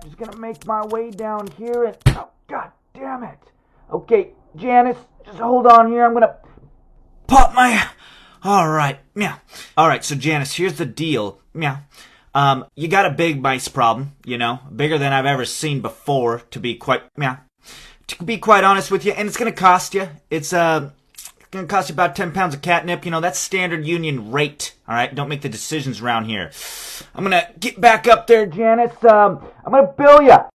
Alright, just gonna make my way down here and... Oh, god damn it. Okay, Janice, just hold on here. I'm gonna pop my... Alright, meow. Alright, so Janice, here's the deal. Meow. You got a big mice problem, you know, bigger than I've ever seen before, to be quite honest with you, and it's gonna cost you. It's gonna cost you about 10 pounds of catnip, you know, that's standard union rate, alright? Don't make the decisions around here. I'm gonna get back up there, Janice, I'm gonna bill ya.